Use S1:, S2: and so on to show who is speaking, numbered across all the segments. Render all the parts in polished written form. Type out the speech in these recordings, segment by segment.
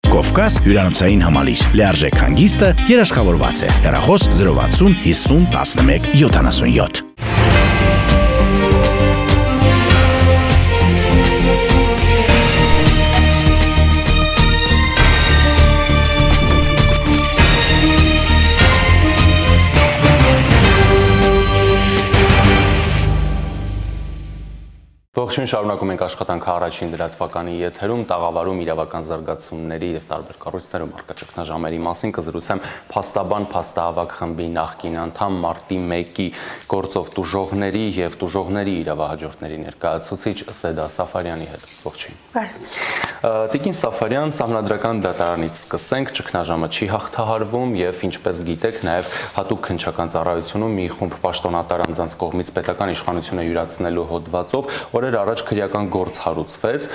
S1: Կովկաս հյուրանոցային համալիր, լիարժեք հանգիստը երաշխավորված է, հեռախոս 060 50 11 77։
S2: Ողջույն, շարունակում ենք աշխատանքը առաջին դրատվականի եթերում, տաղավարում իրավական զարգացումների եւ տարբեր կառույցներում առկա ճգնաժամերի մասին կզրուցեմ փաստաբան փաստահավաք խմբի նախկին անդամ Մարտի 1-ի գործով տուժողների եւ տուժողների իրավահաջորդների ներկայացուցիչ Սեդա Սաֆարյանի հետ։ Ողջույն։ Տիկին Սաֆարյան, Սահմանադրական դատարանից սկսենք, ճգնաժամը չի հաղթահարվում եւ ինչպես գիտեք, նաեւ հատուկ քննչական ծառայությունում մի խումբ պաշտոնատար անձանց կողմից պետական իշխանությունը յուրացնելու հոդվածով օրեր առաջ քրեական գործ հարուցվեց,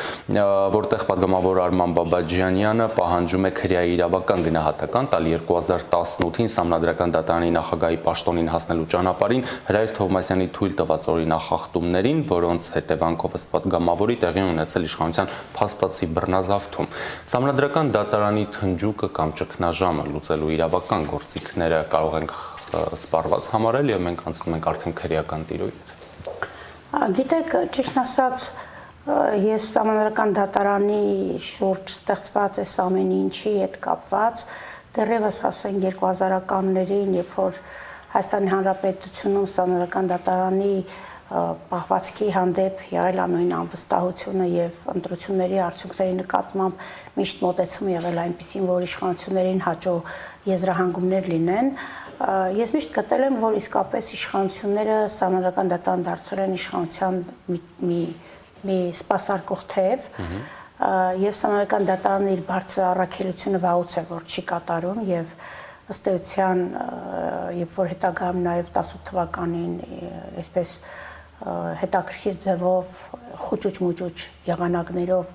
S2: որտեղ падգամավոր Արման Բաբաջանյանը պահանջում է քրեայի իրավական գնահատական տալ 2018-ին Սահմանադրական դատարանի նախագահի պաշտոնին հասնելու ճանապարհին Հրայր Թովմասյանի թույլ տված օրինախախտումներին, որոնց հետևանքով ըստ падգամավորի տեղի ունեցել իշխանության փաստացի բռնազավթում։ Սահմանադրական դատարանի թնջուկը կամ ճգնաժամը լուծելու իրավական գործիքները կարող ենք սպառված համարել եւ մենք անցնում ենք արդեն քրեական տիրույթ։
S3: Գիտեք, ճիշտ ասած, ես Սահմանադրական դատարանի շուրջ ստեղծված այս ամեն ինչի հետ կապված դեռևս ասենք 2000-ականներին, երբ որ Հայաստանի Հանրապետությունում Սահմանադրական դատարանի պահվածքի հանդեպ եղել անույն անվստահությունը եւ ընտրությունների արդյունքների նկատմամբ միշտ մոտեցում եղել այնպիսին, որ իշխանություններին հաջող եզրահանգումներ լինեն, ես միշտ գտել եմ, որ իսկապես իշխանությունները Սահմանադրական դատարան դարձրել են իշխանության մի սպասարկող թեւ եւ Սահմանադրական դատարանը իր բարձր առաքելությունը վաղուց է, որ չի կատարում եւ ըստ էության, երբ որ հետագայում նաեւ 18 թվականին այսպես հետաքրքիր ձևով խուճուճ-մուճուճ եղանակներով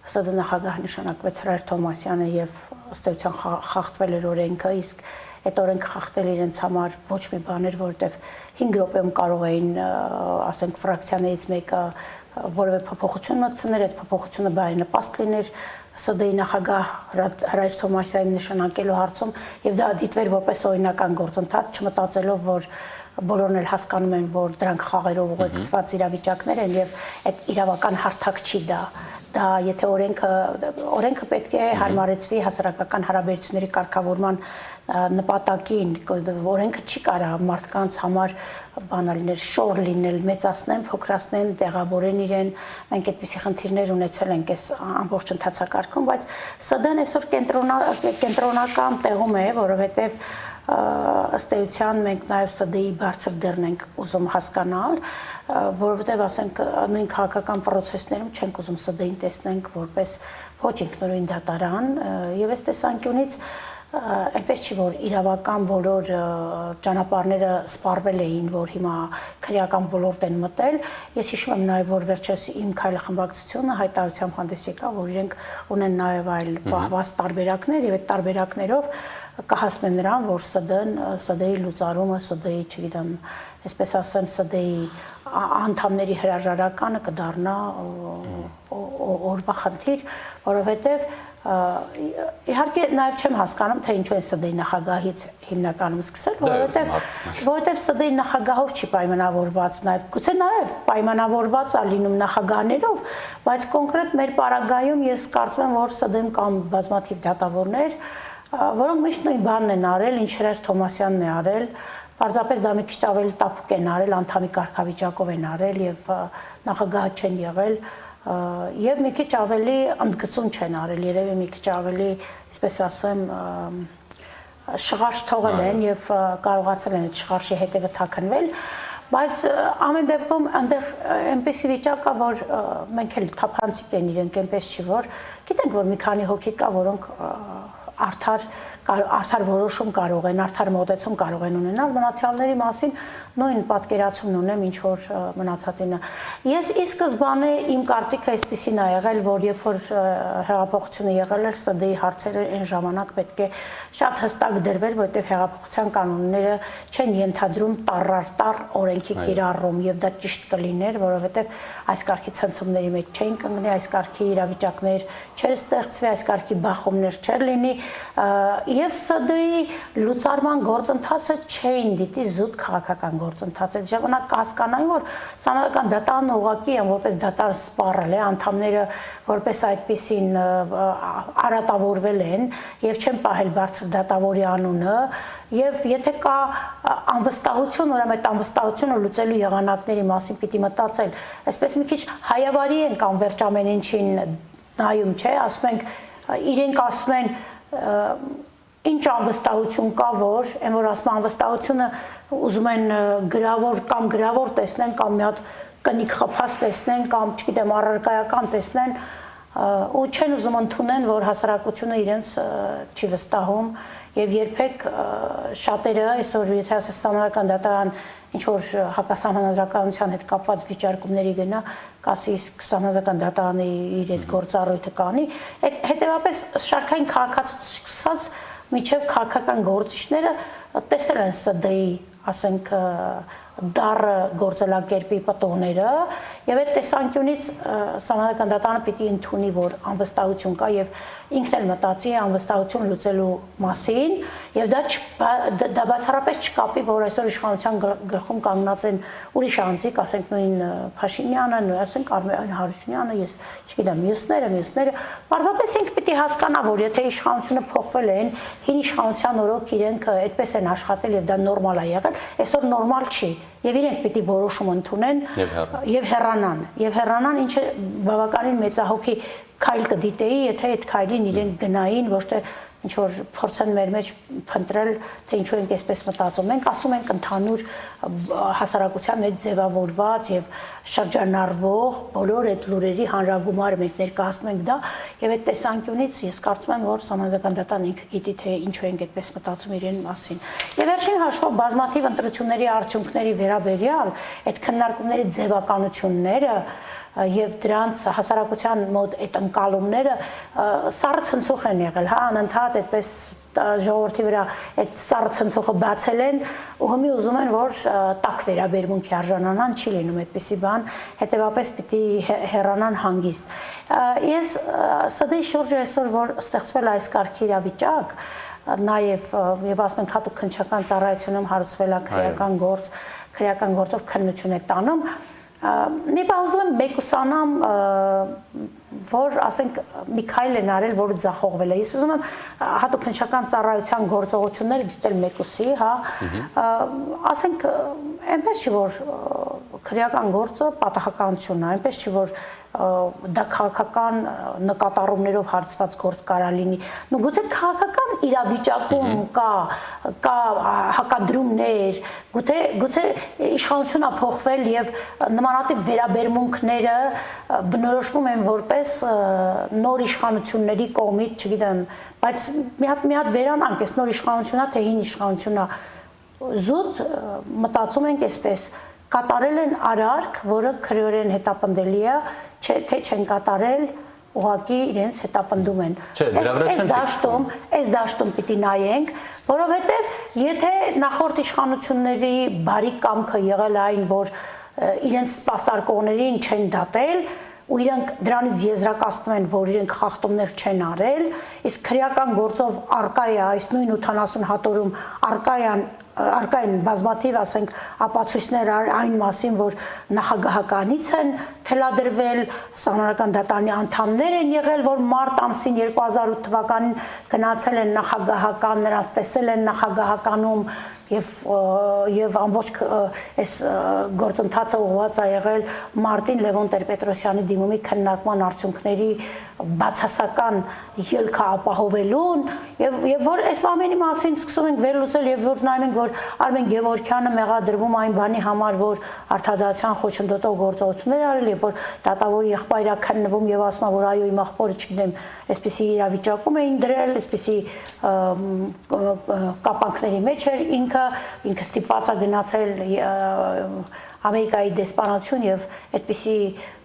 S3: ՍԴ նախագահ նշանակվեց Հրայր Թովմասյանը եւ ըստ էության խախտվել էր օրենքը, իսկ այդ օրենքը խախտել իրենց համար ոչ մի բան էր, որովհետեւ 5 րոպեում կարող էին, ասենք, ֆրակցիաներից մեկը որևէ փոփոխություն մտցնել, այդ փոփոխությունը բարենպաստ լիներ ՍԴ-ի նախագահ Հրայր Թովմասյանի նշանակելու հարցում եւ դա դիտվեր որպես օրինական գործընթաց, չմտածելով, որ բոլորն էլ հասկանում են, որ դրանք խաղերով ուղեկցված իրավիճակներ են եւ այդ իրավական հարթակ չի դա։ Դա եթե օրենքը պետք է հարմարեցվի հասարակական հարաբերությունների կարգավորման նպատակին, օրենքը չի կարող մարդկանց համար բանալ լինել, շոր լինել, մեծացնեն, փոքրացնեն, տեղավորեն իրեն։ Մենք այդպիսի խնդիրներ ունեցել ենք այս ամբողջ ընթացակարգում, բայց ՍԴ-ն այսօր կենտրոնական տեղում է, որովհետեւ ըստ էության մենք նաև ՍԴ-ի բարձր դերն ենք ուզում հասկանալ, որովհետև ասենք նույն քաղաքական պրոցեսներում չենք ուզում ՍԴ-ին տեսնենք որպես ոչ ինքնուրույն դատարան եւ այս տեսանկյունից այնպես չի, որ իրավական բոլոր ճանապարհները սպառվել էին, որ հիմա քրեական ոլորտ են մտել։ Ես հիշում եմ նաև, որ վերջերս իմ քայլը խմբակցությունը հայտարարությամբ հանդես եկավ, որ իրենք ունեն նաև այլ պահված տարբերակներ եւ այդ տարբերակներով կհասնեն նրան, որ ՍԴ-ի լուծարումը, ՍԴ-ի, չգիտեմ, այսպես ասեմ, ՍԴ-ի անդամների հրաժարականը կդառնա օրվա խնդիր, որովհետև իհարկե նաև չեմ հասկանում, թե ինչու են ՍԴ-ի նախագահից հիմնականում սկսել, որովհետև ՍԴ-ի նախագահով չի պայմանավորված, նաև գուցե նաև պայմանավորված է լինում նախագահներով, բայց կոնկրետ մեր պարագայում ես կարծում եմ, որ ՍԴ-ում կան բազմաթիվ դատավորներ, որոնք միշտ նույն բանն են արել, ինչ Հրայր Թովմասյանն է արել, պարզապես դա մի քիչ ավելի տափուկ են արել, անդամի կարգավիճակով են արել եւ նախագահ չեն եղել եւ մի քիչ ավելի ընդգծում չեն արել, երևի մի քիչ ավելի, այսպես ասեմ, շղարշ թողել են եւ կարողացել են այդ շղարշի հետևը թաքնվել, բայց ամեն դեպքում այնտեղ այնպեսի վիճակ կա, որ մենք էլ թափանցիկ են իրենք, այնպես չի, որ գիտենք, որ մի քանի հոգի կա, որոնք արդար որոշում կարող են, արդար մոտեցում կարող են ունենալ, մնացյալների մասին նույն պատկերացումն ունեմ, ինչ որ մնացածինը։ Ես ի սկզբանե իմ կարծիքը այսպեսին է եղել, որ երբ որ հեղափոխությունը եղել էր, ՍԴ-ի հարցերը այն ժամանակ պետք է շատ հստակ դրվեր, որովհետև հեղափոխության կանոնները չեն ենթադրում տառ օրենքի կիրառում, եւ դա ճիշտ կլիներ, որովհետև այս կարգի ցնցումների մեջ չէին կանգնի, այս կարգի իրավիճակներ չէր ստեղծվի, այս կարգի բախումներ չէր լինի, եւ ՍԴ-ի լուծարման գործընթացը չէին դիտի զուտ քաղաքական գործընթաց։ Այդ ժամանակ կհասկանային, որ Սահմանադրական դատարանը ուղղակի որպես դատար սպառել է, անդամները որպես այդպիսին արատավորվել են եւ չեն պահել բարձր դատավորի անունը, եւ եթե կա անվստահություն, ուրեմն այդ անվստահությունը լուծելու եղանակների մասին պիտի մտածել։ Այսպես մի քիչ հայավարի ենք անվերջ ամեն ինչին նայում, չէ, ասում ենք, իրենք ասում են ինչ անվստահություն կա, որ այն որ ասում անվստահությունը ուզում են գրավոր տեսնեն կամ մի հատ կնիկ խփած տեսնեն կամ չգիտեմ առարկայական տեսնեն ու չեն ուզում ընդունեն, որ հասարակությունը իրենց չի վստահում եւ երբեք շատերը այսօր եթե ասես Սահմանադրական դատարան ինչ որ հակասահմանադրականության հետ կապված վիճարկումների գնա, կասի իսկ Սահմանադրական դատարանի իր այդ գործառույթը կանի, այդ հետեւապես շարքային քաղաքացիացած միջև քաղաքական գործիչները տեսել են ՍԴ-ի, ասենք դառը գործելակերպի պատողները եւ այդ տեսանկյունից Սահմանադրական դատարանը պիտի ընդունի, որ անվստահություն կա եւ ինքն էլ մտածի անվստահություն լուծելու մասին եւ դա բացառապես չկապի, որ այսօր իշխանության գլխում կանգնած են ուրիշ անձիկ, ասենք նույն Փաշինյանը, ասենք Արմեն Հարությունյանը, ես չգիտեմ, մյուսները, պարզապես ինք պիտի հասկանա, որ եթե իշխանությունը փոխվել են, հին իշխանության օրոք իրենք այդպես են աշխատել եւ դա նորմալ է եղել, այսօր նորմալ չի եւ իրենք պիտի որոշում ընդունեն եւ հեռանան, ինչը բավականին մեծահոգի քայլ կդիտեի, եթե այդ քայլին իրենք գնային, ոչ թե ինչ որ փորձեն մեր մեջ փնտրել, թե ինչու ենք այսպես մտածում։ Մենք ասում ենք ընդհանուր հասարակության մեջ ձևավորված եւ շրջանառվող բոլոր այդ լուրերի հանրագումարը մենք ներկայացնում ենք դա եւ այդ տեսանկյունից ես կարծում եմ, որ Սահմանադրական դատարանը ինքը գիտի, թե ինչու ենք այդպես մտածում իրեն մասին։ Եվ վերջին հաշվով բազմաթիվ ընտրությունների արդյունքների վերաբերյալ այդ քննարկումների ձևականությունները եւ դրանց հասարակության մոտ այդ ընկալումները սառը ցնցուղ են եղել, հա, անընդհատ այդպես ժողովրդի վրա այդ սառը ցնցուղը բացել են ու հիմի ուզում են, որ տաք վերաբերմունքի արժանանան, չի լինում այդպիսի բան, հետեւապես պիտի հեռանան հանգիստ։ Ես ՍԴ-ի շուրջը այսօր որ ստեղծվել այս կարգի իրավիճակ, նաեւ եւ ասում ենք հատուկ քննչական ծառայությունում հարուցվել է քրեական գործով քննություն է տանում, մի բան ուզում եմ մեկուսանամ, որ ասենք մի քայլ են արել, որը ձախողվել է։ Ես ուզում եմ հատուկ քննչական ծառայության գործողությունները դիտել մեկուսի, հա, ասենք այնպես չի, որ քրեական գործը պատահականություն է, այնպես չի, որ դա քաղաքական նկատառումներով հարցված գործ կարա լինի։ Նու գուցե քաղաքական իրավիճակում կա հակադրումներ, գուցե իշխանությունը փոխվել եւ նմանատիպ վերաբերմունքները բնորոշվում են որպես նոր իշխանությունների կողմից, չգիտեմ, բայց մի հատ վերանանք, այս նոր իշխանությունա թե հին իշխանությունա, զուտ մտածում ենք այսպես, կատարել են արարք, որը քրեորեն հետապնդելի է, թե չեն կատարել, ուղղակի իրենց հետապնդում են։ Այս դաշտում պիտի նայենք, որովհետև եթե նախորդ իշխանությունների բարի կամքը եղել այն, որ իրենց սպասարկողներին չեն դատել, ու իրենք դրանից եզրակացնում են, որ իրենք խախտումներ չեն արել, իսկ քրեական գործով արկա է այս նույն 80 հատորում արկա են բազմաթիվ, ասենք, ապացույցներ այն մասին, որ նախագահականից են թելադրվել, Սահմանադրական դատարանի անդամներ են եղել, որ մարտ ամսին 2008 թվականին գնացել են նախագահական, նրանց տեսել են նախագահականում եւ ամբողջ այս գործընթացը ուղղված է եղել մարտին Լևոն Տեր-Պետրոսյանի դիմումի քննարկման արդյունքների բացասական ելքը ապահովելուն եւ որ այս ամենի մասին սկսում ենք վերլուծել եւ որ նայում ենք, որ Արմեն Գևորգյանը մեղադրվում այն բանի համար, որ արդարադատության խոչընդոտող գործողություններ արել եւ երբ որ դատավորի եղբայրը քննվում եւ ասում է, որ այո, իմ եղբորը, չգիտեմ, այսպեսի իրավիճակում էին դրել, այսպեսի կապանքների մեջ էր, ինքը ստիպված է գնացել Ամերիկայի դեսպանատություն եւ այդպիսի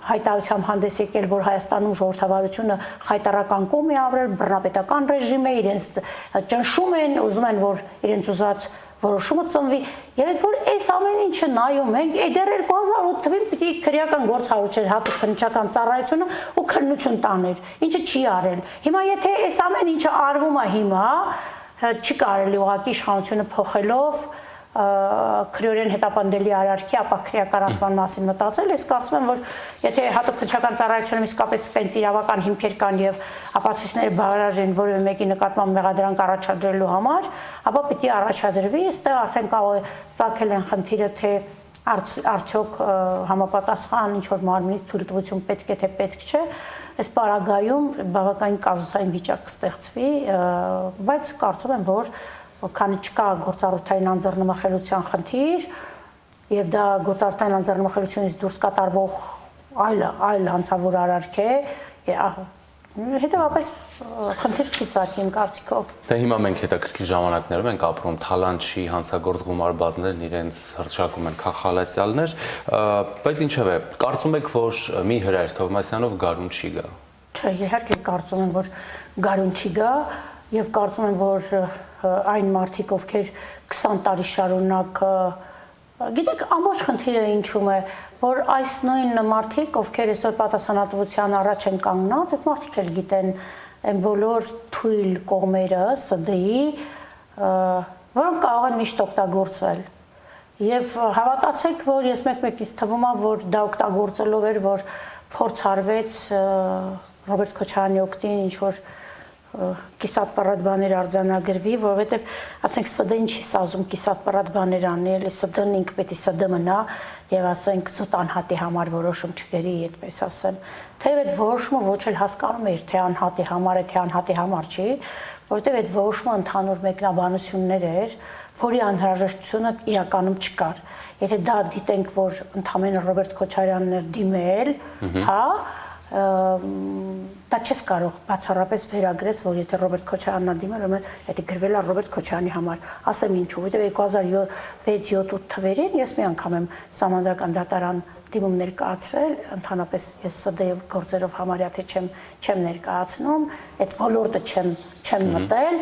S3: հայտարարությամբ հանդես եկել, որ Հայաստանում ժողովրդավարությունը խայտարական կողմ է ապրել, բռնապետական ռեժիմ է, իրենց ճնշում են, ուզում են, որ իրենց ուզած որոշումը ծնվի, եւ այդ որ այս ամեն ինչը նայում ենք, դեռ 2008 թվականին պիտի քրեական գործ հարուցեր հատուկ քննչական ծառայությունը ու քննություն տաներ, ինչը չի արել։ Հիմա եթե այս ամեն ինչը արվում է հիմա, չի կարելի ուղղակի իշխանությունը փոխելով քրեորեն հետապնդելի արարքի ապակրեականացման մասին մտածել, ես կարծում եմ, որ եթե հատուկ քննչական ծառայությունում իսկապես տենց իրավական հիմքեր կան եւ ապացույցները բավարար են որևէ մեկի նկատմամբ մեղադրանք առաջադրելու համար, ապա պիտի առաջադրվի, այստեղ արդեն կարող է ծագել են խնդիրը, թե արդյոք համապատասխան ինչ որ մարմնից թույլտվություն պետք է թե պետք չէ, այս պարագայում բավականին կազուսային վիճակ կստեղծվի, բայց կարծում եմ, որ քանի չկա գործառութային անձեռնմխելիության խնդիր եւ դա գործառութային անձեռնմխելիությունից դուրս կատարվող այլ հանցավոր արարք է, հետեւաբար խնդիր չի ծագի իմ կարծիքով։
S2: Դե հիմա մենք հետաքրքիր ժամանակներում ենք ապրում, թալանչի հանցագործ գումարբազներն իրենց հռչակում են քաղավիացիալներ, բայց ինչևէ, կարծում եք, որ մի հրայր Թովմասյանով գարուն չի գա։
S3: Չէ, իհարկե կարծում եմ, որ գարուն չի գա եւ կարծում եմ, որ այն մարդիկ, ովքեր 20 տարի շարունակ, գիտեք, ամբողջ խնդիրը ինչում է, որ այս նույն մարդիկ, ովքեր այսօր պատասխանատվության առաջ են կանգնած, այդ մարդիկ էլ գիտեն այն բոլոր թույլ կողմերը ՍԴ-ի, որոնք կարող են միշտ օգտագործվել։ Եվ հավատացեք, որ ես մեկ-մեկից թվում է, որ դա օգտագործելով էր, որ փորձ արվեց Ռոբերտ Քոչարյանի օգտին ինչ որ կիսատ պարատ բաներ արձանագրվի, որովհետև ասենք ՍԴ-ին չի սազում կիսատ պարատ բաներ անել, ՍԴ-ն ինքը պետք է ՍԴ մնա եւ ասենք զուտ անհատի համար որոշում չգերի, այդպես ասեմ։ Թեև այդ որոշումը ոչ էլ հասկանում էր, թե անհատի համար է, թե անհատի համար չի, որովհետև այդ որոշումը ընդհանուր մեկնաբանություններ էր, որի անհրաժեշտությունը իրականում չկար։ Եթե դա դիտենք, որ ընդհանրապես Ռոբերտ Քոչարյանն էր դիմել, հա, դա չես կարող բացառապես վերագրես, որ եթե Ռոբերտ Քոչարյանն է դիմել, ուրեմն դա գրվել է Ռոբերտ Քոչարյանի համար։ Ասեմ ինչու, որովհետև 2006-7 թվերին ես մի անգամ եմ Սահմանադրական դատարան դիմում ներկայացրել, ընդհանրապես ես ՍԴ գործերով համարյա թե չեմ ներկայացնում, այդ ոլորտը չեմ մտել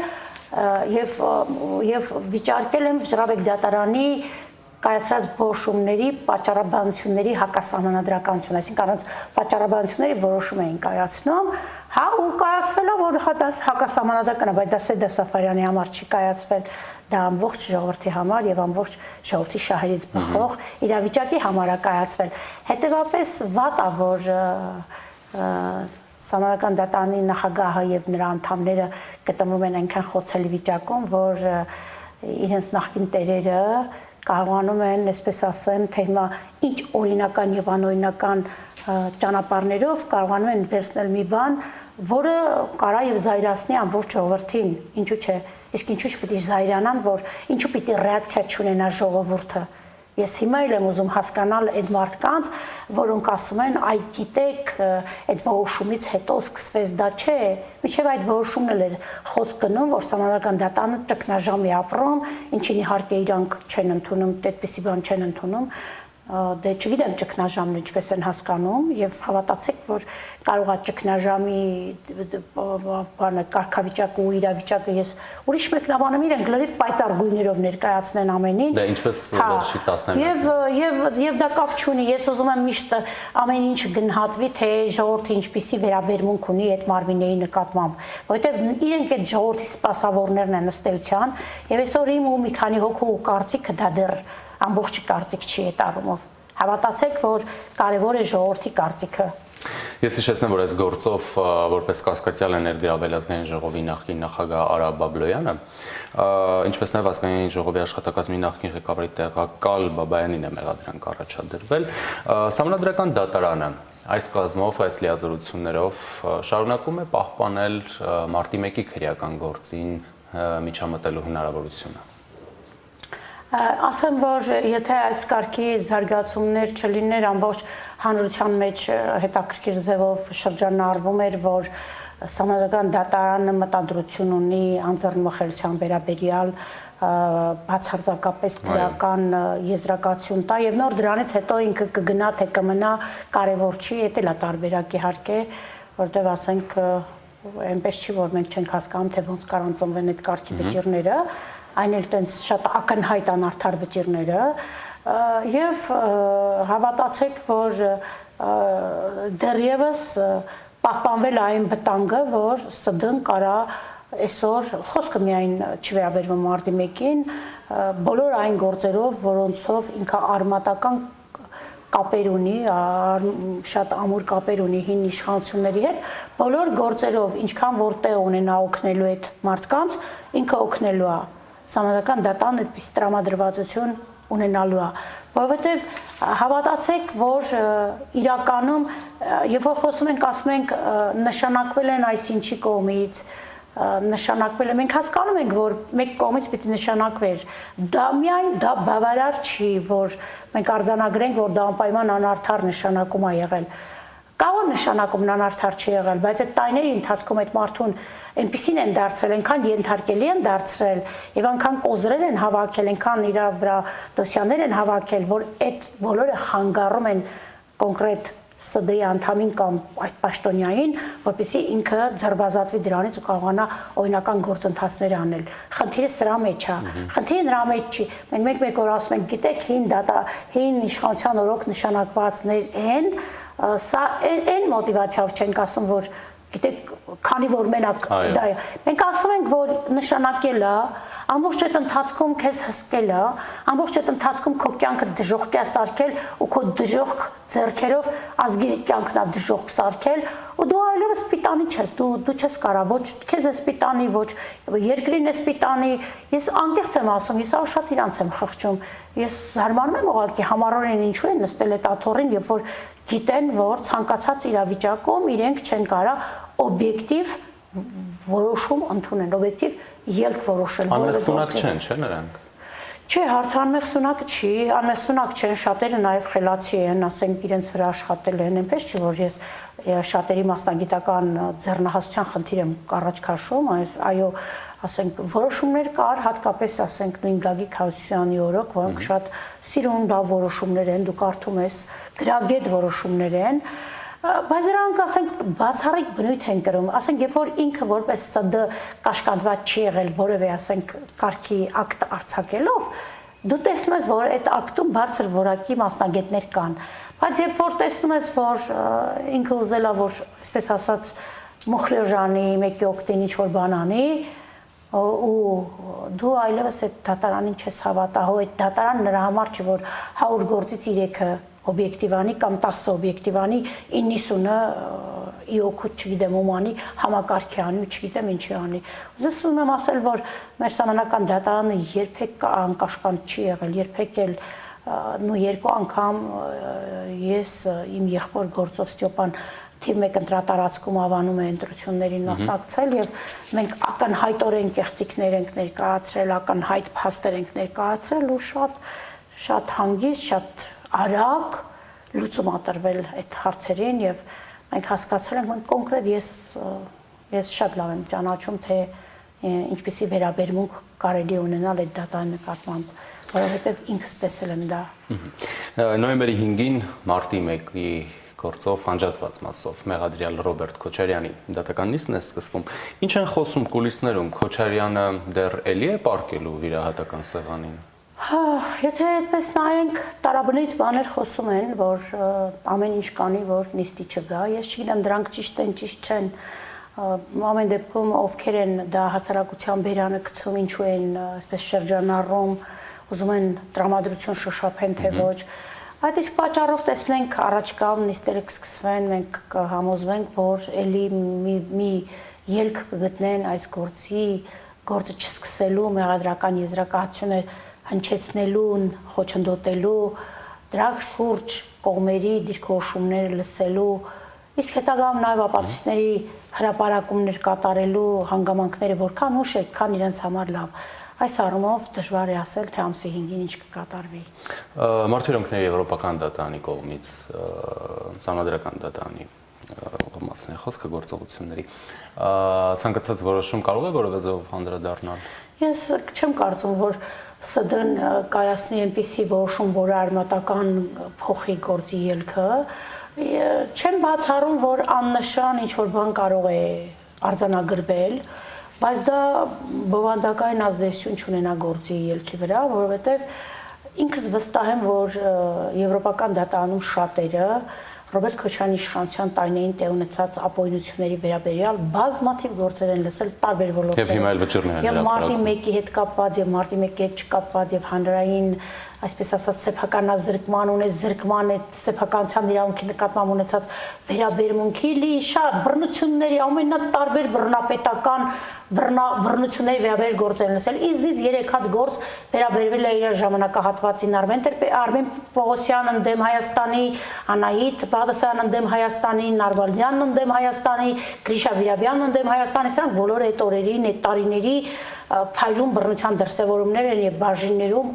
S3: եւ վիճարկել եմ Ժրաբեկ դատարանի կայացած որոշումների պատճառաբանությունների հակասահմանադրականություն, այսինքն առանց պատճառաբանությունների որոշում էին կայացնում, հա ու կայացվել է, որ հակասահմանադրական է, բայց դա Սեդա Սաֆարյանի համար չի կայացվել, դա ամբողջ ժողովրդի համար եւ ամբողջ ժողովրդի շահերից բխող իրավիճակի համար է կայացվել։ Հետևաբար վատ է, որ Սահմանադրական դատարանի նախագահը եւ նրա անդամները գտնվում են այնքան խոցելի վիճակում, որ իրենց նախկին տերերը կարողանում են, այսպես ասեմ, թե հիմա ինչ օրինական եւ անօրինական ճանապարհներով կարողանում են վերցնել մի բան, որը կարա եւ զայրացնի ամբողջ ժողովրդին, ինչու՞ չէ, իսկ ինչու՞ չպիտի զայրանան, որ ինչու պիտի ռեակցիա չունենա ժողովուրդը։ Ես հիմա էլ եմ ուզում հասկանալ այդ մարդկանց, որոնք ասում են, այ գիտեք, այդ որոշումից հետո սկսվեց դա չէ, մինչև այդ որոշումն էլ էր խոսք գնում, որ Սահմանադրական դատարանը ճգնաժամ է ապրում, ինչին իհարկե իրանք չեն ընդունում, այդպիսի բան չեն ընդունում, դե չգիտեմ ճգնաժամն ինչպես են հասկանում եւ հավատացեք, որ կարող է ճգնաժամի բանը կարգավիճակը ու իրավիճակը ես ուրիշ մեկնաբանում իրենք լրիվ պայծառ գույներով ներկայացնեն ամեն ինչ։
S2: Դա ինչպես վերջի 10
S3: Եվ դա կապ չունի, ես ուզում եմ միշտ ամեն ինչ գնահատվի, թե ժողովուրդը ինչպիսի վերաբերմունք ունի այդ մարմինների նկատմամբ, որովհետեւ իրենք այդ ժողովրդի սպասավորներն են ըստ էության, եւ այսօր իմ ու մի քանի հոգու կարծիքը դա դեռ ամբողջ կարծիք չի այդ առումով։ Հավատացեք, որ կարևոր է ժողովրդի կարծիքը։
S2: Ես հիշեցնեմ, որ այս գործով որպես կասկածյալ է ներգրավել ազգային ժողովի նախկին նախագահ Արա Բաբլոյանը, ինչպես նաև ազգային ժողովի աշխատակազմի նախկին ղեկավարի տեղակալ Բաբայանին է մեղադրանք առաջադրվել։ Սահմանադրական դատարանը այս կազմով, այս լիազորություններով շարունակում է պահպանել Մարտի 1-ի քրեական գործին միջամտելու հնարավորությունը։
S3: Ասեմ, որ եթե այս կարգի զարգացումներ չլիներ, ամբողջ հանրության մեջ հետաքրքիր ձևով շրջանառվում էր, որ Սահմանադրական դատարանը մտադրություն ունի անձեռնմխելիության վերաբերյալ բացարձակապես դրական եզրակացություն տա եւ նոր դրանից հետո ինքը կգնա թե կմնա կարեւոր չի, դա էլ է տարբերակ իհարկե, որտեղ ասենք այնպես չի, որ մենք չենք հասկանում, թե ոնց կարան ծնվեն այդ կարգի վճիրները, այն էլ տենց շատ ակնհայտ անարդար վճիրները եւ հավատացեք, որ դեռևս պահպանվել այն վտանգը, որ ՍԴ-ն կարա այսօր խոսքը միայն չվերաբերվում մարտի 1-ին, բոլոր այն գործերով, որոնցով ինքը արմատական կապեր ունի, շատ ամուր կապեր ունի հին իշխանությունների հետ, բոլոր գործերով ինչքան որ տեղ ունենա օգնելու այդ մարդկանց, ինքը օգնելու է։ Սահմանադրական դատարանը այդպես տրամադրվածություն ունենալու է, որովհետև հավատացեք, որ իրականում երբ որ խոսում ենք, ասում ենք նշանակվել են այսինչի կողմից, նշանակվել է, մենք հասկանում ենք, որ մեկ կողմից պիտի նշանակվեր, դա միայն դա բավարար չի, որ մենք արձանագրենք, որ դա անպայման անարդար նշանակում է եղել։ Կարող նշանակումն անարդար չի եղել, բայց այդ տարիների ընթացքում այդ մարդուն այնպեսին են դարձրել, այնքան ենթարկելի են դարձրել եւ այնքան կոզրեր են հավաքել, այնքան իր վրա դոսյաներ են հավաքել, որ այդ բոլորը խանգարում են կոնկրետ ՍԴ-ի անդամին կամ այդ պաշտոնյային, որպեսզի ինքը ձերբազատվի դրանից ու կարողանա օրինական գործընթացներ անել։ Խնդիրը սրա մեջ է։ Խնդիրը նրա մեջ չի։ Մենք մեկ օր ասում ենք, գիտեք, հին իշխանության օրոք նշանակվածներ են, սա այն մոտիվացիայով չենք ասում, որ գիտեք, քանի որ մենակ դա է։ Մենք ասում ենք, որ նշանակելը, ամբողջ այդ ընթացքում քեզ հսկելը, ամբողջ այդ ընթացքում քո կյանքը դժոխք է սարքել ու քո դժոխք ձեռքերով ազգի կյանքն է դժոխք սարքել ու դու այլևս սպիտանի չես, դու չես կարա, ոչ քեզ է սպիտանի, ոչ երկրին է սպիտանի։ Ես անկեղծ եմ ասում, ես շատ իրանց եմ խղճում։ Ես զարմանում եմ ուղղակի համառորեն ինչու են նստել այդ աթոռին, երբ որ գիտեն, որ ցանկացած իրավիճակում իրենք չեն կարա օբյեկտիվ որոշում ընդունեն, օբյեկտիվ ելք որոշել։
S2: Անմեղսունակ չեն, չէ՞ նրանք։
S3: Չէ, հարց անմեղսունակ չի, անմեղսունակ չեն, շատերը նաև խելացի են, ասենք իրենց վրա աշխատել են, այնպես չի, որ ես շատերի մասնագիտական ձեռնահասության խնդիր եմ առաջ քաշում, այո, ասենք որոշումներ կար, հատկապես ասենք նույն Գագիկ Հարությունյանի օրոք, որոնք շատ սիրուն դա որոշումներ են, դու կարդում ես, գրագետ որոշումներ են, բայց նրանք ասենք բացառիկ բնույթ են կրում, ասենք երբ որ ինքը որպես ՍԴ կաշկանդված չի եղել որևէ ասենք կարգի ակտ արձակելով, դու տեսնում ես, որ այդ ակտում բարձր որակի մասնագետներ կան, բայց երբ որ տեսնում ես, որ ինքը ուզել է, որ այսպես ասած մուխլեժանի մեկի օգտին ինչ որ բան անի, ու դու այլևս այդ դատարանին չես հավատա, հո այդ դատարան նրա համար չէ, որ 100 գործից 3-ը օբյեկտիվանի կամ 10 օբյեկտիվանի 90-ը իօքուտ չգիտեմ ում անի, համակարգի անի ու չգիտեմ ինչի անի։ Ուզում եմ ասել, որ մեր սահմանական դատարանը երբեք անկաշկանդ չի եղել, երբեք էլ նույն երկու անգամ ես իմ եղբոր գործով Ստյոպան թիվ 1 ընտրատարածքում ավանում է ընտրություններին մասնակցել եւ մենք ակնհայտորեն կեղծիքներ ենք ներկայացրել, ակնհայտ փաստեր ենք ներկայացրել ու շատ հանգիստ, շատ արագ լուծում ատրվել այդ հարցերին եւ մենք հասկացել ենք, մենք կոնկրետ ես շատ լավ եմ ճանաչում, թե ինչպիսի վերաբերմունք կարելի ունենալ այդ դատարանի նկատմամբ, որովհետեւ ինքս տեսել եմ դա։
S2: Նոյեմբերի 5-ին մարտի 1-ի գործով անջատված մասով մեղադրյալ Ռոբերտ Քոչարյանի դատական նիստն է սկսվում։ Ինչ են խոսում կուլիսներում, Քոչարյանը դեռ էլի է պարկելու վիրահատական սեղանին։
S3: Եթե այդպես նայենք, տարաբնույթ բաներ խոսում են, որ ամեն ինչ կանի, որ նիստի չգա, ես չգիտեմ դրանք ճիշտ են, ճիշտ չեն, ամեն դեպքում ովքեր են դա հասարակության բերանը գցում, ինչու են այսպես շրջանառում, ուզում են տրամադրություն շոշափեն, թե ոչ, այդ իսկ պատճառով տեսնենք առաջկա նիստերը կսկսվեն, մենք կհամոզվենք, որ էլի մի ելք կգտնեն այս գործը չսկսելու մեղադրական եզրակացությունը հնչեցնելու, խոչընդոտելու, դրա շուրջ կողմերի դիրքորոշումները լսելու, իսկ հետագայում նաև ապացույցների հրապարակումներ կատարելու հանգամանքները որքան ուշ է, քան իրենց համար լավ։ Այս առումով դժվար է ասել, թե ամսի 5-ին ինչ կկատարվի։
S2: Մարտիրոնքների Եվրոպական դատարանի կողմից Սահմանադրական դատարանի մասն է խոսքը գործողությունների ցանկացած որոշում կարող է որևէ ձևով անդրադառնալ։
S3: Ես չեմ կարծում, որ ՍԴ-ն կայացնի այնպիսի որոշում, որը արմատական փոխի գործի ելքը։ Չեմ բացառում, որ աննշան ինչ-որ բան կարող է արձանագրվել, բայց դա բովանդակային ազդեցություն չունենա գործի ելքի վրա, որովհետև ինքս վստահ եմ, որ Եվրոպական դատարանում շատերը Ռոբերտ Քոչարյանի իշխանության տարիներին տեղ ունեցած ապօրինությունների վերաբերյալ բազմաթիվ գործեր են լսել տարբեր ոլորտներում։
S2: Եվ հիմա էլ վճիռներ են
S3: Եվ մարտի 1-ի հետ կապված, եւ մարտի 1-ի հետ չկապված, եւ հանրային, այսպես ասած, սեփականազրկման ունես, զրկման է սեփականության իրավունքի նկատմամբ ունեցած վերաբերմունքի լի շատ բռնությունների ամենատարբեր բռնապետական բռնությունների վերաբերյալ գործեր են լսել։ Ինձնից 3 հատ գործ վերաբերվել է իր ժամանակահատվածին Արմեն Պողոսյանն ընդդեմ Հայաստանի, Անահիտ Բաղդասարյանն ընդդեմ Հայաստանի, Նարվալյանն ընդդեմ Հայաստանի, Գրիշա Վիրաբյանն ընդդեմ Հայաստանի, սրանք բոլորը այդ օրերին, այդ տարիների փայլուն բռնության դրսևորումներ են եւ բաժիններում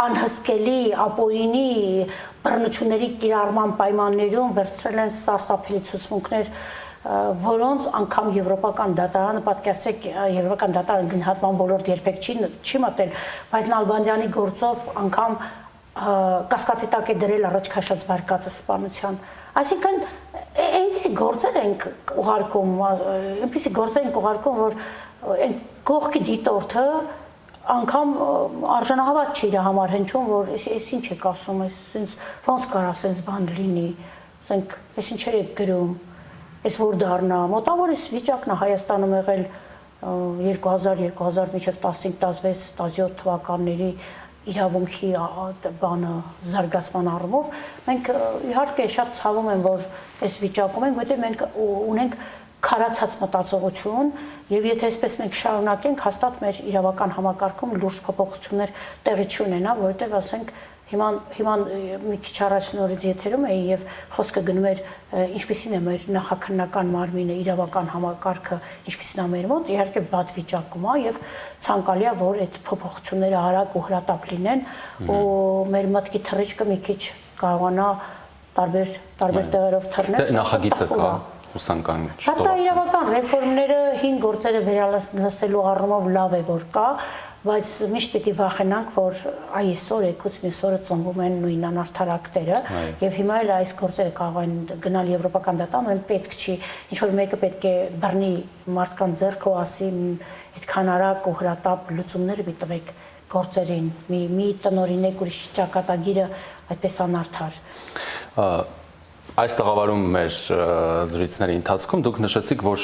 S3: անհսկելի ապօրինի բռնությունների կիրառման պայմաններում վերցրել են սարսափելի ցուցմունքներ, որոնց անգամ Եվրոպական դատարանը, պատկերացրեք, Եվրոպական դատարանը գնահատման ոլորտ երբեք չի մտել, բայց Նալբանդյանի գործով անգամ կասկածի տակ է դրել առաջ քաշած վարկածը սպանության։ Այսինքն այնպիսի գործեր ենք ուղարկում, որ այն կողքի դիտորդը անգամ արժանահավատ չի իր համար հնչում, որ այս ինչ եք ասում, այս ոնց կարա sense բան լինի, ասենք, այս ինչ եք գրում, այս որ դառնա, մոտավոր այս վիճակն է Հայաստանում եղել 2000 մինչև 15-16-17 թվականների իրավունքի բանը զարգացման առումով մենք իհարկե շատ ցավում եմ, որ այս վիճակում ենք, որտեղ մենք ունենք քարացած մտածողություն եւ եթե այսպես մենք շարունակենք, հաստատ մեր իրավական համակարգում լուրջ փոփոխություններ տեղի չունենա, որովհետեւ ասենք հիմա մի քիչ առաջ նորից եթերում էի եւ խոսքը գնում էր ինչպիսին է մեր նախաքննական մարմինը, իրավական համակարգը, ինչպիսին է մեր մոտ, իհարկե վատ վիճակում է եւ ցանկալի է, որ այդ փոփոխությունները արագ ու հրատապ լինեն ու մեր մտքի թռիչքը մի քիչ կարողանա տարբեր տեղերով թռնել։
S2: Դե նախագիծը կա հուսանկան
S3: շտորը։ Հատա իրավական ռեֆորմները 5 գործերը վերալսելու առումով լավ է որ կա, բայց միշտ պիտի վախենանք, որ այսօր եկուց մյուս օրը ծնվում են նույն անարդարակները եւ հիմա էլ այս գործերը կարող են գնալ Եվրոպական դատարան, այն պետք չի, ինչ որ մեկը պետք է բռնի մարդկանց ձեռքը ու ասի այդքան արագ ու հրատապ լուծումները մի տվեք գործերին, մի տնօրինեք ուրիշ ճակատագիրը այդպես անարդար։
S2: Այս տաղավարում մեր զրույցների ընթացքում դուք նշեցիք, որ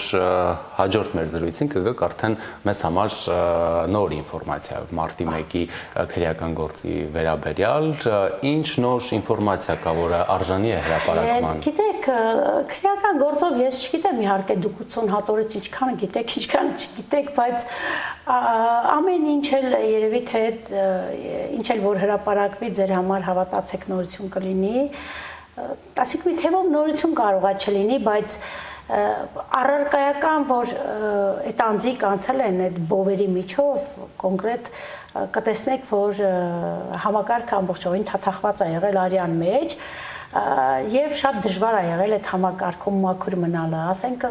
S2: հաջորդ մեր զրույցին կգաք արդեն մեզ համար նոր ինֆորմացիա մարտի 1-ի քրեական գործի վերաբերյալ, ինչ նոր ինֆորմացիա կա, որը արժանի է հրապարակման։
S3: Գիտեք, քրեական գործով ես չգիտեմ, իհարկե դուք 80 հատորից ինչքանը գիտեք, ինչքանը չգիտեք, բայց ամեն ինչ էլ երևի թե ինչ էլ որ հրապարակվի ձեր համար հավատացեք նորություն կլինի։ Այսինքն մի թեւով նորություն կարող է չլինի, բայց առարկայական, որ այդ անձիկ անցել են այդ բովերի միջով, կոնկրետ կտեսնեք, որ համակարգը ամբողջովին թաթախված է եղել արյան մեջ եւ շատ դժվար է եղել այդ համակարգում մաքուր մնալը, ասենք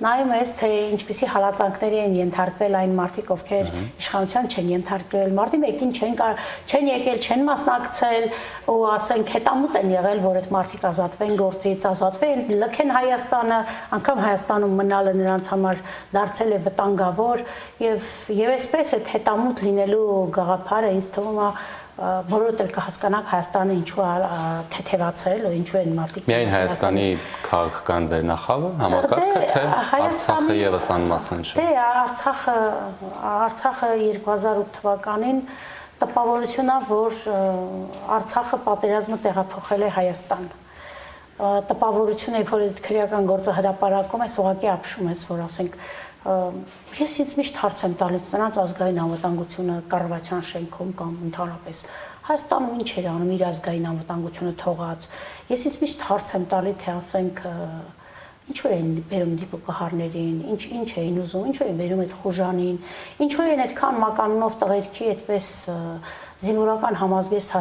S3: նայում ես թե ինչպիսի հալածանքների են ենթարկվել այն մարդիկ, ովքեր իշխանության չեն ենթարկվել, մարտի 1-ին չեն եկել, չեն մասնակցել ու ասենք հետամուտ են եղել, որ այդ մարդիկ ազատվեն գործից, ազատվեն, լքեն Հայաստանը, անգամ Հայաստանում մնալը նրանց համար դարձել է վտանգավոր եւ այսպես այդ հետամուտ լինելու գաղափարը ինձ թվում է բոլորդ էլ կհասկանաք Հայաստանը ինչու է թեթևացել ու ինչու են մարդիկ
S2: միայն Հայաստանի քաղաքական վերնախավը համակարգը թե Արցախը եւս անմասն չէ։
S3: Դե Արցախը 2008 թվականին տպավորությունն է, որ Արցախը պատերազմը տեղափոխել է Հայաստան։ Տպավորություն է, որ այդ քրեական գործը հրապարակում է, ուղղակի ապշում ես, որ ասենք ես ինձ միշտ հարց եմ տալիս նրանց ազգային անվտանգությունը կառավարության շենքում կամ ընդհանրապես Հայաստանում ինչ էր անում իր ազգային անվտանգությունը թողած։ Ես ինձ միշտ հարց եմ տալի, թե ասենք ինչու են բերում դիպուկահարներին, ինչ էին ուզում, ինչու են բերում այդ խուժանին, ինչու են այդքան մականունով տղերքի այդպես զինվորական համազգեստ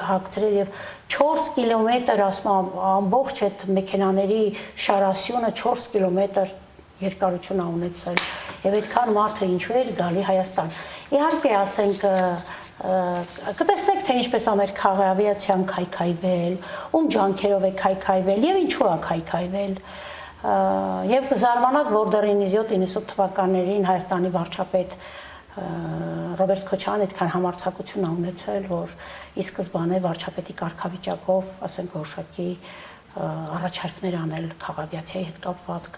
S3: հագցրել եւ 4 կիլոմետր ասում ամբողջ այդ մեքենաների շարասյունը 4 կիլոմետր երկարություն ա ունեցել եւ այդքան մարդը ինչու էր գալի Հայաստան։ Իհարկե ասենք կտեսնեք թե ինչպես ա մեր քաղավիացիան քայքայվել, ում ջանքերով է քայքայվել եւ ինչու ա քայքայվել։ Եվ կզարմանաք, որ դեռ 97-98 թվականներին Հայաստանի վարչապետ Ռոբերտ Քոչարյանը այդքան համարձակություն ա ունեցել, որ ի սկզբանե վարչապետի կարգավիճակով, ասենք որոշակի առաջարկներ անել քաղավիացիայի հետ կապված։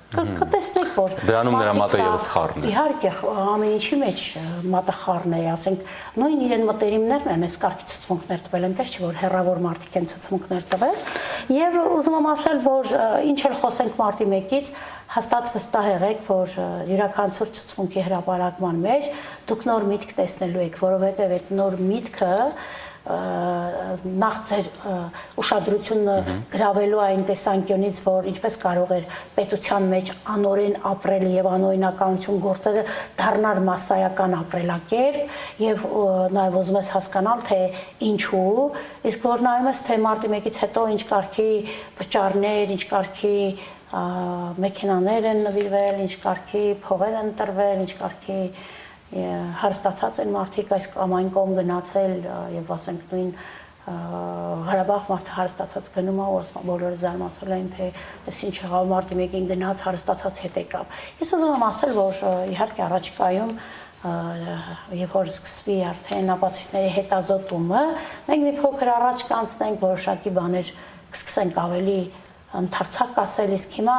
S3: Կտեսնեք, որ
S2: դրանում նրա մատը եւս խառն է։
S3: Իհարկե, ամեն ինչի մեջ մատը խառն է, ասենք նույն իրեն մտերիմներն են այս կարգի ցուցմունքներ տվել, այնպես չէ որ հերավոր մարդիկ են ցուցմունքներ տվել։ Եվ ուզում եմ ասել, որ ինչ էլ խոսենք մարտի 1-ից, հաստատ վստահ եղեք, որ յուրաքանչյուր ցուցմունքի հրապարակման մեջ դուք նոր միտք տեսնելու եք, որովհետև այդ նոր միտքը նախ ձեր ուշադրությունը գրավելու այն տեսանկյունից, որ ինչպես կարող էր պետության մեջ անօրեն ապրել եւ անօրինականություն գործելը դառնալ մասսայական ապրելակերպ եւ նաեւ ուզում ես հասկանալ թե ինչու, իսկ որ նայում ես թե մարտի 1-ից հետո ինչ կարգի վճարներ, ինչ կարգի մեքենաներ են նվիրվել, ինչ կարգի փողեր են տրվել, ինչ կարգի հարստացած են մարդիկ այս կամ այն կողմ գնացել եւ ասենք նույն Ղարաբաղ մարդը հարստացած գնում է ու ասում բոլորը զարմացել են թե այս ինչ եղավ մարտի 1-ին գնաց հարստացած հետ եկավ։ Ես ուզում եմ ասել, որ իհարկե առաջիկայում եւ որ սկսվի արդեն ապացույցների հետազոտումը, մենք մի փոքր առաջ կանցնենք, որոշակի բաներ կսկսենք ավելի ընդարձակ ասել, իսկ հիմա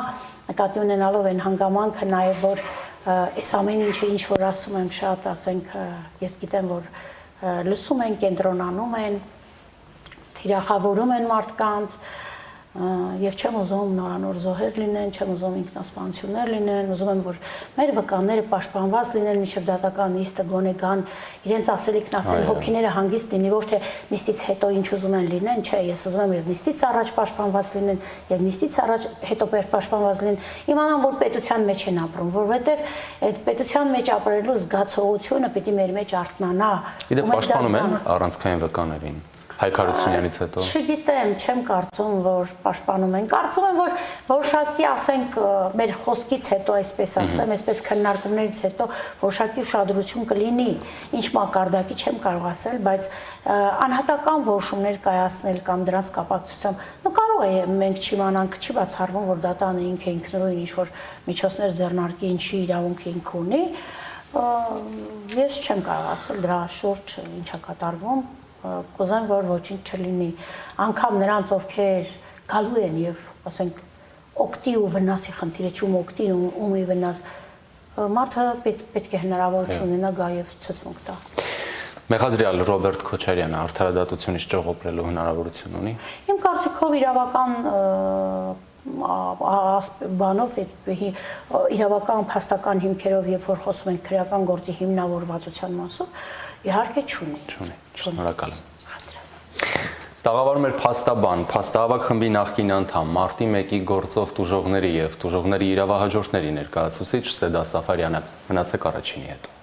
S3: նկատի ունենալով այն հանգամանքը նաեւ որ այս ամեն ինչը ինչ որ ասում եմ շատ, ասենք ես գիտեմ որ լսում են, կենտրոնանում են, թիրախավորում են մարդկանց եւ չեմ ուզում նորանոր զոհեր լինեն, չեմ ուզում ինքնասպանություններ լինեն, ուզում եմ որ մեր վկանները պաշտպանված լինեն, մինչեւ դատական նիստը գոնե գան իրենց ասելիքն ասել, հոգիները հանգիստ լինի, ոչ թե նիստից հետո ինչ ուզում են լինեն, չէ, ես ուզում եմ եւ նիստից առաջ պաշտպանված լինեն եւ նիստից առաջ հետո պաշտպանված լինեն, իմանան որ պետության մեջ են ապրում, որովհետեւ այդ պետության մեջ ապրելու զգացողությունը պիտի մեր մեջ արթնանա։
S2: Իդեպ պաշտպանում են առանցքային վկաներին Հայքարությունյանից հետո։
S3: Չգիտեմ, չեմ կարծում, որ պաշտպանում են։ Կարծում եմ, որ որոշակի, ասենք, մեր խոսքից հետո, այսպես ասեմ, այսպես քննարկումներից հետո որոշակի ուշադրություն կլինի, ինչ մակարդակի չեմ կարող ասել, բայց անհատական որոշումներ կայացնել կամ դրանց կապակցությամբ կարող է մենք չիմանանք, չի բացառվում, որ դատանը ինքը ինքնուրույն ինչ-որ միջոցներ ձեռնարկի, ինչի իրավունք ինքը ունի։ Ես չեմ կարող ասել դրա շուրջ ինչա կատարվում։ Կուզեմ, որ ոչինչ չլինի, անգամ նրանց, ովքեր գալու են եւ, ասենք, օգտի ու վնասի խնդիրը, չում օգտին ումի վնաս, մարդը պետք է հնարավորություն ունենա գա եւ ցցմունք տա։
S2: Մեղադրյալ Ռոբերտ Քոչարյանը արդարադատությունից ճողոպրելու հնարավորություն ունի։ Իմ
S3: կարծիքով իրավական բանով իրավական փաստական հիմքերով, երբ որ խոսում ենք քրեական գործի հիմնավորվածության մասով, իհարկե չունի։
S2: Շնորհակալ եմ։ Տաղավարում էր փաստաբան, փաստահավաք խմբի նախկին անդամ, մարտի 1-ի գործով տուժողների եւ տուժողների իրավահաջորդների ներկայացուցիչ Սեդա Սաֆարյանը։ Մնացեք առաջինի հետ։